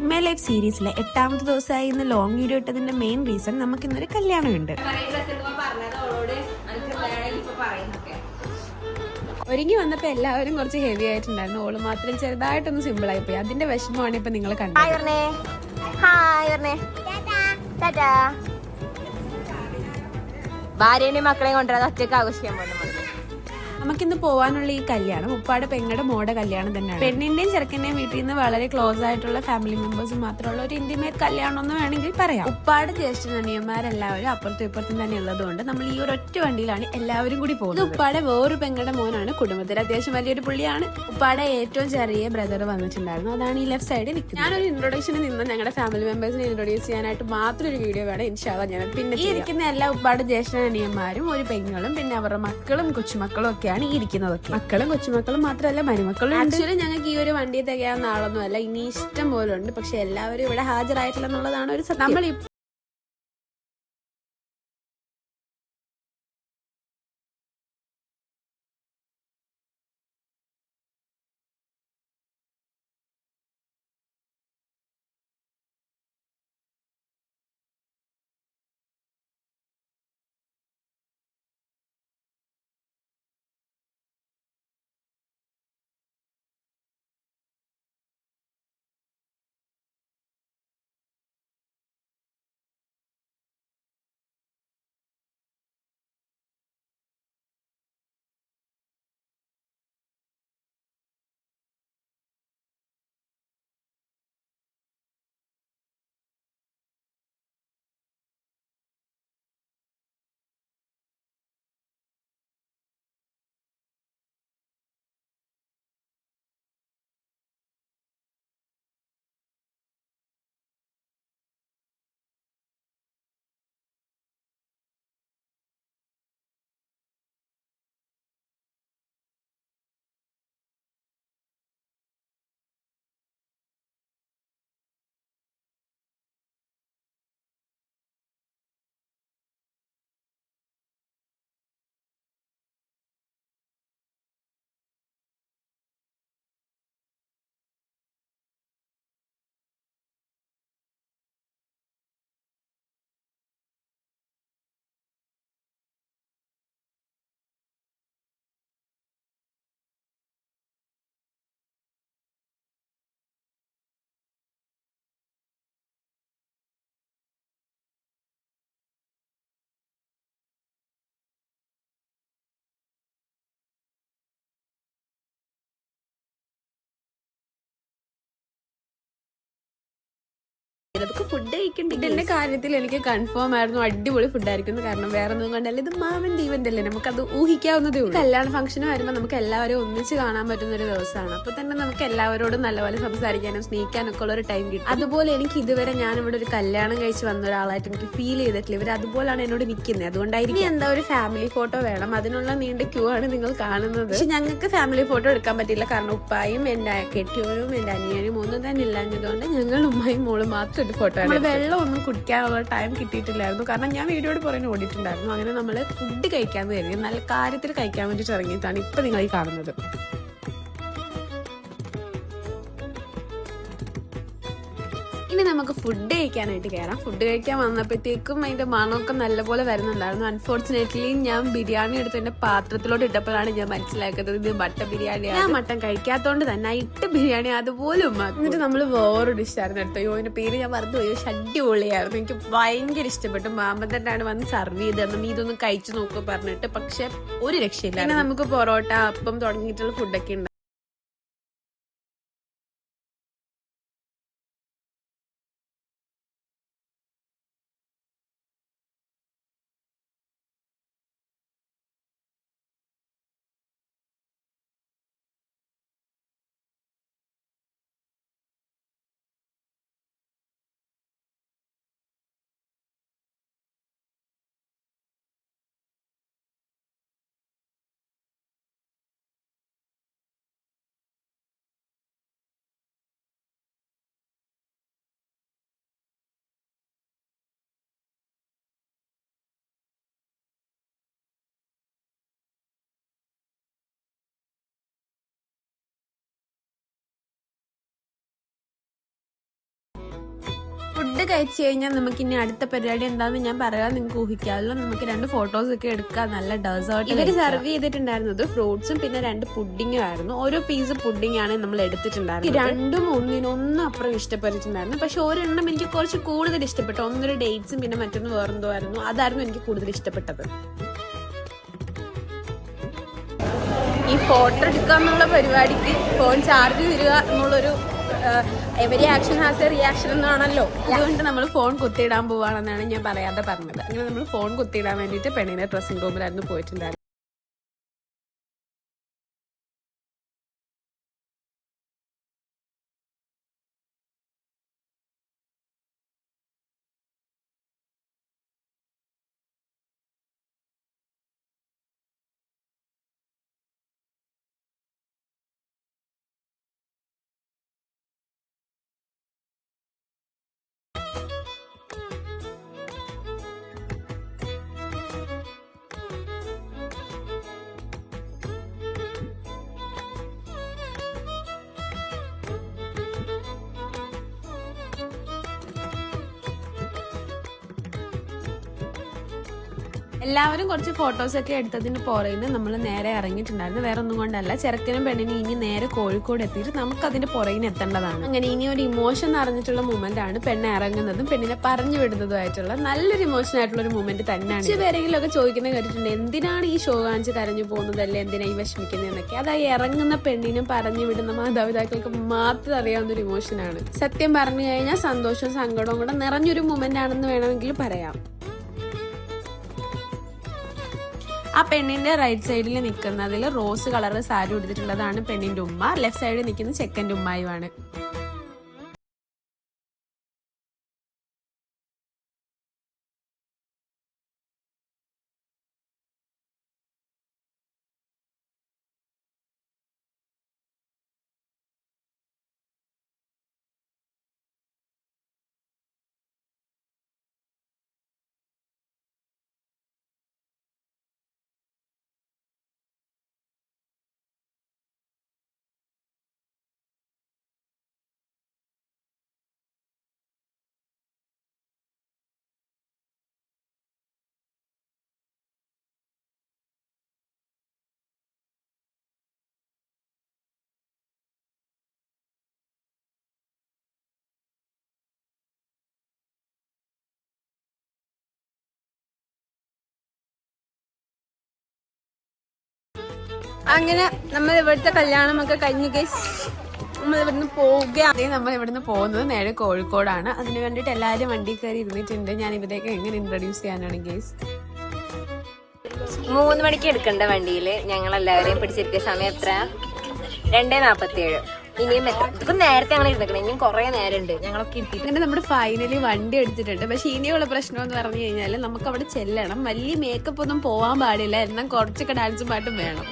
My life സീരീസിലെ 8ാമത്തെ ദിവസമായി ഇന്ന് ലോങ് വീഡിയോ ഇട്ടതിന്റെ മെയിൻ റീസൺ നമുക്ക് ഇന്നൊരു കല്യാണമുണ്ട്. ഒരുങ്ങി വന്നപ്പോ എല്ലാവരും കുറച്ച് ഹെവി ആയിട്ടുണ്ടായിരുന്നു. ഓള് മാത്രം ചെറുതായിട്ടൊന്ന് സിമ്പിൾ ആയി പോയി. അതിന്റെ വിഷമമാണ് ഇപ്പൊ നിങ്ങൾ കണ്ടത്. ഭാര്യനെയും മക്കളെയും കൊണ്ടുവരാതെ ഒറ്റയ്ക്ക് ആഘോഷിക്കാൻ പോകുന്നു. നമുക്കിന്ന് പോകാനുള്ള ഈ കല്യാണം ഉപ്പാടെ പെങ്ങടെ മോടെ കല്യാണം തന്നെയാണ്. പെണ്ണിന്റെയും ചെറുക്കന്റെയും വീട്ടിൽ നിന്ന് വളരെ ക്ലോസ് ആയിട്ടുള്ള ഫാമിലി മെമ്പേഴ്സ് മാത്രമുള്ള ഒരു ഇന്റിമേറ്റ് കല്യാണം എന്ന് വേണമെങ്കിൽ പറയാം. ഉപ്പാട് ജ്യേഷ്ഠ അനിയന്മാരെല്ലാവരും അപ്പുറത്തും ഇപ്പുറത്തും തന്നെ ഉള്ളതുകൊണ്ട് നമ്മൾ ഈ ഒരു ഒറ്റ വണ്ടിയിലാണ് എല്ലാവരും കൂടി പോകുന്നത്. ഉപ്പാടെ വേറൊരു പെങ്ങടെ മോനാണ്. കുടുംബത്തിൽ അത്യാവശ്യം വലിയൊരു പുള്ളിയാണ്. ഉപ്പാടെ ഏറ്റവും ചെറിയ ബ്രദർ വന്നിട്ടുണ്ടായിരുന്നു. അതാണ് ഈ ലെഫ്റ്റ് സൈഡിൽ നിൽക്കുന്നത്. ഞാനൊരു ഇൻട്രൊഡക്ഷന് നിന്ന് ഞങ്ങളുടെ ഫാമിലി മെമ്പേഴ്സിനെ ഇൻട്രൊഡ്യൂസ് ചെയ്യാനായിട്ട് മാത്രം ഒരു വീഡിയോ വേണം. ഇൻഷാല്ലാ ഞാൻ പിന്നെ ഈ ഇരിക്കുന്ന എല്ലാ ഉപ്പാട് ജ്യേഷ്ഠ അനിയന്മാരും ഒരു പെങ്ങളും പിന്നെ അവരുടെ മക്കളും കൊച്ചുമക്കളും ഒക്കെയാണ് ഈ ഇരിക്കുന്നതൊക്കെ. മക്കളും കൊച്ചുമക്കളും മാത്രമല്ല മരുമക്കളും. ആക്ച്വലി ഞങ്ങൾക്ക് ഈ ഒരു വണ്ടി തികയാവുന്ന ആളൊന്നും അല്ല, ഇനി ഇഷ്ടം പോലെ ഉണ്ട്. പക്ഷെ എല്ലാവരും ഇവിടെ ഹാജരായിട്ടില്ല എന്നുള്ളതാണ് ഒരു സത്യം. നമ്മൾ ഇതൊക്കെ ഫുഡ് കഴിക്കണ്ട. ഇതിന്റെ കാര്യത്തിൽ എനിക്ക് കൺഫേം ആയിരുന്നു അടിപൊളി ഫുഡായിരിക്കും. കാരണം വേറെ ഒന്നും കൊണ്ടല്ല, ഇത് മാമന്റെ ഈവന്റ് അല്ലേ, നമുക്കത് ഊഹിക്കാവുന്നതേ ഉള്ളൂ. കല്യാണ ഫംഗ്ഷന് വരുമ്പോൾ നമുക്ക് എല്ലാവരും ഒന്നിച്ച് കാണാൻ പറ്റുന്ന ഒരു ദിവസമാണ്. അപ്പൊ തന്നെ നമുക്ക് എല്ലാവരോടും നല്ലപോലെ സംസാരിക്കാനും സ്നേഹിക്കാനും ഒക്കെ ഉള്ള ഒരു ടൈം കിട്ടും. അതുപോലെ എനിക്ക് ഇതുവരെ ഞാനിവിടെ ഒരു കല്യാണം കഴിച്ച് വന്ന ഒരാളായിട്ട് എനിക്ക് ഫീൽ ചെയ്തിട്ടില്ല. ഇവർ അതുപോലാണ് എന്നോട് നിൽക്കുന്നത്. അതുകൊണ്ടായിരിക്കും എന്താ ഒരു ഫാമിലി ഫോട്ടോ വേണം, അതിനുള്ള നീണ്ട ക്യൂ ആണ് നിങ്ങൾ കാണുന്നത്. പക്ഷെ ഞങ്ങൾക്ക് ഫാമിലി ഫോട്ടോ എടുക്കാൻ പറ്റില്ല. കാരണം ഉപ്പായും എന്റെ കെട്ടിയോനും എന്റെ അനിയനും ഒന്നും തന്നെ ഇല്ലാഞ്ഞതുകൊണ്ട് ഞങ്ങൾ ഉമ്മയും മോളും മാത്രം ഒരു ഫോട്ടോ. വെള്ളം ഒന്നും കുടിക്കാനുള്ള ടൈം കിട്ടിയിട്ടില്ലായിരുന്നു. കാരണം ഞാൻ വീഡിയോയോട് പുറകെ ഓടിയിട്ടുണ്ടായിരുന്നു. അങ്ങനെ നമ്മൾ ഫുഡ് കഴിക്കാന്ന് കരുതി നല്ല കാര്യത്തിൽ കഴിക്കാൻ വേണ്ടിയിട്ട് ഇറങ്ങിയിട്ടാണ് ഇപ്പൊ നിങ്ങൾ ഈ കാണുന്നത്. ഇനി നമുക്ക് ഫുഡ് കഴിക്കാനായിട്ട് കയറാം. ഫുഡ് കഴിക്കാൻ വന്നപ്പോഴത്തേക്കും അതിന്റെ മണമൊക്കെ നല്ലപോലെ വരുന്നുണ്ടായിരുന്നു. അൺഫോർച്ചുനേറ്റ്ലി ഞാൻ ബിരിയാണി എടുത്ത് എന്റെ പാത്രത്തിലോട്ട് ഇട്ടപ്പോഴാണ് ഞാൻ മനസ്സിലാക്കുന്നത് ഇത് മട്ടൻ ബിരിയാണിയാണ്. ഞാൻ മട്ടൻ കഴിക്കാത്തോണ്ട് തന്നെ ഇട്ട ബിരിയാണി അതുപോലെ ഉമ്മാക്കും. എന്നിട്ട് നമ്മൾ വേറൊരു ഡിഷായിരുന്നു എടുത്തോ. അതിന്റെ പേര് ഞാൻ മറന്നുപോയി. അടിപൊളിയായിരുന്നു. എനിക്ക് ഭയങ്കര ഇഷ്ടപ്പെട്ടു. മാമൻ തന്നെയാണ് വന്ന് സർവ് ചെയ്തത്. നീ ഇതൊന്ന് കഴിച്ചു നോക്കുക പറഞ്ഞിട്ട്. പക്ഷെ ഒരു രക്ഷയില്ല. പിന്നെ നമുക്ക് പൊറോട്ട അപ്പം തുടങ്ങിയിട്ടുള്ള ഫുഡൊക്കെ ഉണ്ട്. ഫുഡ് കഴിച്ചു കഴിഞ്ഞാൽ നമുക്ക് ഇനി അടുത്ത പരിപാടി എന്താണെന്ന് ഞാൻ പറയാൻ നിങ്ങൾക്ക് ഊഹിക്കാമല്ലോ. നമുക്ക് 2 ഫോട്ടോസ് ഒക്കെ എടുക്കാം. നല്ല ഡെസേർട്ട് ഇവർ സെർവ് ചെയ്തിട്ടുണ്ടായിരുന്നത് ഫ്രൂട്ട്സും പിന്നെ 2 പുഡിങ്ങും ആയിരുന്നു. ഓരോ പീസ് പുഡിംഗ് ആണ് നമ്മൾ എടുത്തിട്ടുണ്ടായിരുന്നത്. രണ്ടും ഒന്നിനൊന്നും അപ്പുറം ഇഷ്ടപ്പെട്ടിട്ടുണ്ടായിരുന്നു. പക്ഷെ ഒരെണ്ണം എനിക്ക് കുറച്ച് കൂടുതൽ ഇഷ്ടപ്പെട്ടു. ഒന്നൊരു ഡേറ്റ്സും പിന്നെ മറ്റൊന്ന് വേറെന്തോ ആയിരുന്നു. അതായിരുന്നു എനിക്ക് കൂടുതൽ ഇഷ്ടപ്പെട്ടത്. ഈ ഫോട്ടോ എടുക്കാന്നുള്ള പരിപാടിക്ക് ഫോൺ ചാർജ് തരിക എന്നുള്ളൊരു every action has A reaction എന്നാണല്ലോ. അതുകൊണ്ട് നമ്മൾ ഫോൺ കുത്തിയിടാൻ പോവാണെന്നാണ് ഞാൻ പറയാതെ പറഞ്ഞത്. അങ്ങനെ നമ്മൾ ഫോൺ കുത്തിയിടാൻ വേണ്ടിയിട്ട് പെണ്ണിനെ ഡ്രസ്സിംഗ് റൂമിലായിരുന്നു പോയിട്ടുണ്ടായിരുന്നു. എല്ലാവരും കുറച്ച് ഫോട്ടോസ് ഒക്കെ എടുത്തതിന് പുറകിന് നമ്മൾ നേരെ ഇറങ്ങിയിട്ടുണ്ടായിരുന്നു. വേറെ ഒന്നും കൊണ്ടല്ല, ചെറുക്കനും പെണ്ണിനും ഇനി നേരെ കോഴിക്കോട് എത്തിയിട്ട് നമുക്ക് അതിന്റെ പുറകിന് എത്തേണ്ടതാണ്. അങ്ങനെ ഇനി ഒരു ഇമോഷൻ നിറഞ്ഞിട്ടുള്ള മൂമെന്റ് ആണ്. പെണ്ണ് ഇറങ്ങുന്നതും പെണ്ണിനെ പറഞ്ഞു വിടുന്നതുമായിട്ടുള്ള നല്ലൊരു ഇമോഷൻ ആയിട്ടുള്ള ഒരു മൂമെന്റ് തന്നെയാണ്. പേരെങ്കിലും ഒക്കെ ചോദിക്കുന്നത് കേട്ടിട്ടുണ്ട്, എന്തിനാണ് ഈ ഷോ കാണിച്ച് കരഞ്ഞു പോകുന്നതല്ലേ, എന്തിനാ ഈ വിഷമിക്കുന്നതെന്നൊക്കെ. അതായത് ഇറങ്ങുന്ന പെണ്ണിനും പറഞ്ഞു വിടുന്ന മാതാപിതാക്കൾക്ക് മാത്രം അറിയാവുന്ന ഒരു ഇമോഷനാണ്. സത്യം പറഞ്ഞു കഴിഞ്ഞാൽ സന്തോഷവും സങ്കടവും കൂടെ നിറഞ്ഞൊരു മൂമെന്റ് ആണെന്ന് വേണമെങ്കിൽ പറയാം. ആ പെണ്ണിന്റെ റൈറ്റ് സൈഡിൽ നിൽക്കുന്നതിൽ റോസ് കളർ സാരി ഉടുത്തിട്ടുള്ളതാണ് പെണ്ണിന്റെ ഉമ്മ. ലെഫ്റ്റ് സൈഡിൽ നിൽക്കുന്ന ചെക്കൻ്റെ ഉമ്മായുമാണ്. അങ്ങനെ നമ്മൾ ഇവിടുത്തെ കല്യാണമൊക്കെ കഴിഞ്ഞ് ഗൈസ് നമ്മൾ ഇവിടുന്ന് പോവുകയാണ്. നമ്മൾ ഇവിടുന്ന് പോകുന്നത് നേരെ കോഴിക്കോടാണ്. അതിന് വേണ്ടിയിട്ട് എല്ലാവരും വണ്ടി കയറി ഇരുന്നിട്ടുണ്ട്. ഞാൻ ഇവരെയൊക്കെ എങ്ങനെ ഇൻട്രൊഡ്യൂസ് ചെയ്യാനാണ് ഗൈസ്. 3 മണിക്ക് എടുക്കേണ്ട വണ്ടിയിൽ ഞങ്ങൾ എല്ലാവരെയും പിടിച്ചിരിക്കുന്ന സമയം എത്ര? 2:47. ഇനിയും എത്ര ഇപ്പൊ നേരത്തെ ഞങ്ങൾ ഇരുന്നിക്കണം. ഇനിയും കുറെ നേരം ഉണ്ട്. ഞങ്ങളൊക്കെ ഇരുത്തിട്ട് അങ്ങനെ നമ്മുടെ ഫൈനലി വണ്ടി എടുത്തിട്ടുണ്ട്. പക്ഷെ ഇനിയുള്ള പ്രശ്നം എന്ന് പറഞ്ഞു കഴിഞ്ഞാൽ നമുക്ക് അവിടെ ചെല്ലണം. വലിയ മേക്കപ്പ് ഒന്നും പോവാൻ പാടില്ല. എന്നാൽ കുറച്ചൊക്കെ ഡാൻസും പാട്ടും വേണം.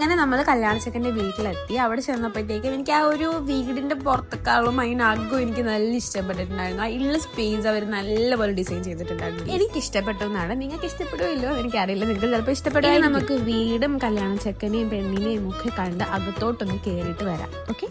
അങ്ങനെ നമ്മൾ കല്യാണച്ചക്കൻ്റെ വീട്ടിലെത്തി. അവിടെ ചെന്നപ്പോഴത്തേക്കും എനിക്ക് ആ ഒരു വീടിന്റെ പുറത്തേക്കാളും അതിനകവും എനിക്ക് നല്ല ഇഷ്ടപ്പെട്ടിട്ടുണ്ടായിരുന്നു. ആ ഉള്ള സ്പേസ് അവർ നല്ലപോലെ ഡിസൈൻ ചെയ്തിട്ടുണ്ടായിരുന്നു. എനിക്ക് ഇഷ്ടപ്പെട്ടു എന്നാണ്. നിങ്ങൾക്ക് ഇഷ്ടപ്പെടുമല്ലോ എനിക്കറിയില്ല, നിങ്ങൾക്ക് ചിലപ്പോൾ ഇഷ്ടപ്പെടുക. നമുക്ക് വീടും കല്യാണച്ചക്കനെയും പെണ്ണിനെയും ഒക്കെ കണ്ട് അകത്തോട്ടൊന്ന് കയറിയിട്ട് വരാം. ഓക്കെ,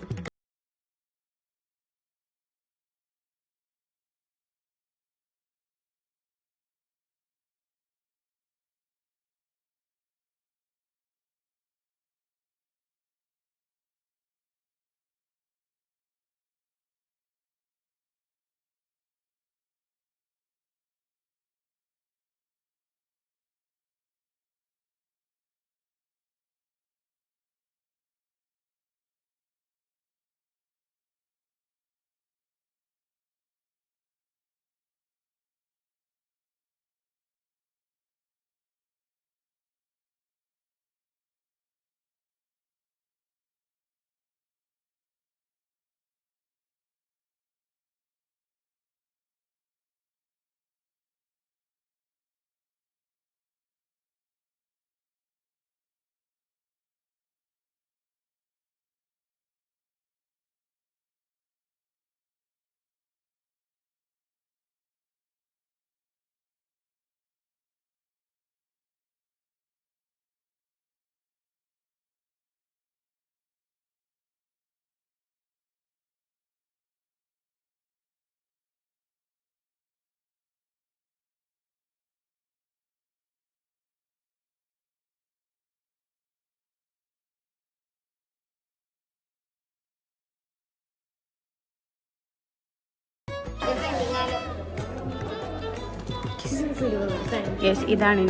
ഇതാണ്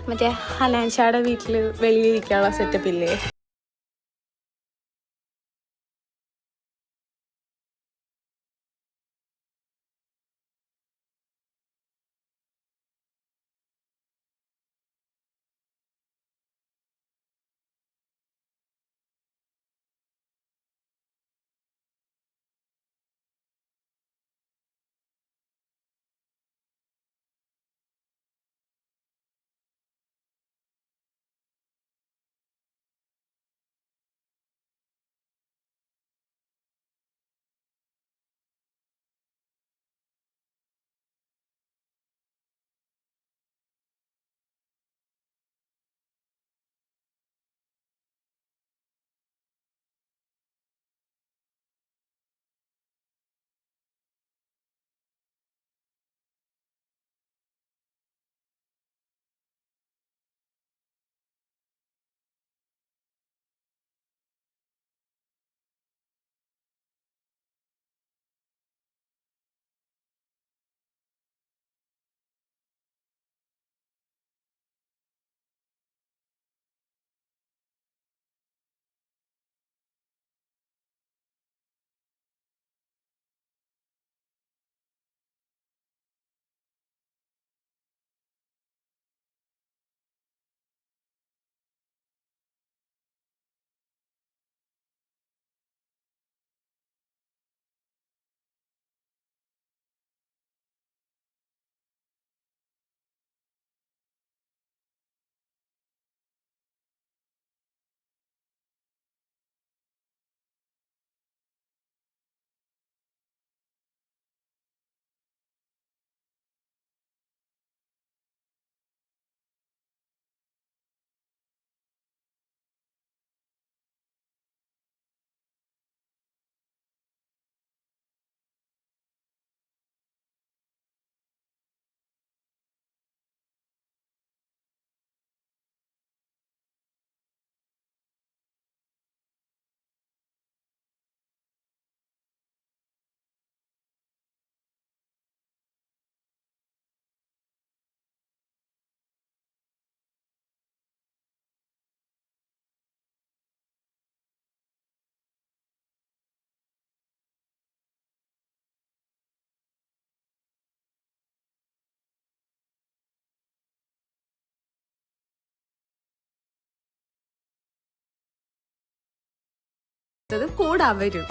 മറ്റേ ഹലാൻഷാടെ വീട്ടില് വെളിയിലിരിക്കാനുള്ള സെറ്റപ്പ് ഇല്ലേ? കൂടെ വരും.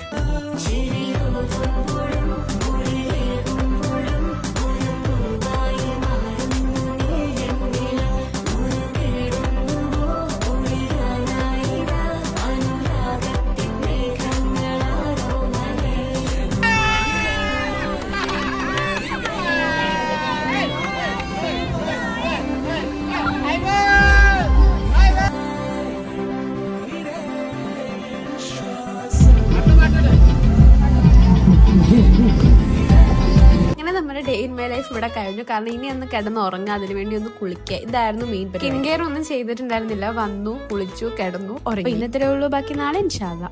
നമ്മുടെ ഡേ ഇൻ മൈ ലൈഫ് ഇവിടെ കഴിഞ്ഞു. കാരണം ഇനി ഒന്ന് കിടന്ന് ഉറങ്ങുക, അതിനു വേണ്ടി ഒന്ന് കുളിക്കുക, ഇതായിരുന്നു മെയിൻ. സ്കിൻ കെയർ ഒന്നും ചെയ്തിട്ടുണ്ടായിരുന്നില്ല. വന്നു, കുളിച്ചു, കിടന്നു, ഉറങ്ങി. ഇന്നത്രേ ഉള്ളൂ. ബാക്കി നാളെ ഇൻഷാ അല്ലാ.